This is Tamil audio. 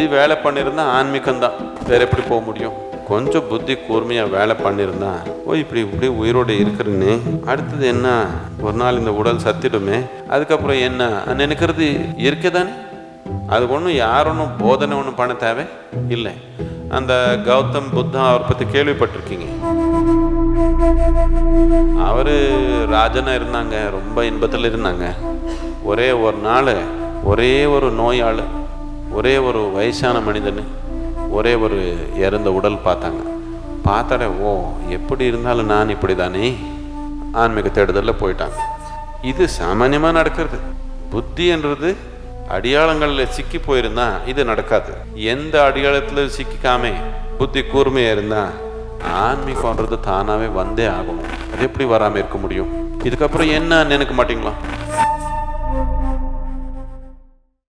புத்தி வேலை பண்ணியிருந்தா ஆன்மீகம்தான், வேற எப்படி போக முடியும்? கொஞ்சம் புத்தி கூர்மையாக வேலை பண்ணியிருந்தா இப்படி இப்படி உயிரோடு இருக்கிறன்னு அடுத்தது என்ன, ஒரு நாள் இந்த உடல் சத்திடுமே, அதுக்கப்புறம் என்ன நினைக்கிறது இருக்கதானே. அது ஒன்றும் யாரும் போதனை ஒன்றும் பண்ண தேவை இல்லை. அந்த கௌதம் புத்தா அவரை பற்றி கேள்விப்பட்டிருக்கீங்க. அவர் ராஜனாக இருந்தாங்க, ரொம்ப இன்பத்தில் இருந்தாங்க. ஒரே ஒரு நாள் ஒரே ஒரு நோயாள், ஒரே ஒரு வயசான மனிதன், ஒரே ஒரு இறந்த உடல் பார்த்தாங்க. பார்த்தாலே எப்படி இருந்தாலும் நான் இப்படி தானே ஆன்மீக தேடுதலில் போயிட்டாங்க. இது சாமானியமாக நடக்கிறது. புத்தின்றது அடியாளங்களில் சிக்கி போயிருந்தா இது நடக்காது. எந்த அடியாளத்தில் சிக்கிக்காம புத்தி கூர்மையாக இருந்தா ஆன்மீகம்ன்றது தானாகவே வந்தே ஆகணும். அது எப்படி வராமல் இருக்க முடியும்? இதுக்கப்புறம் என்ன நினைக்க மாட்டீங்களா?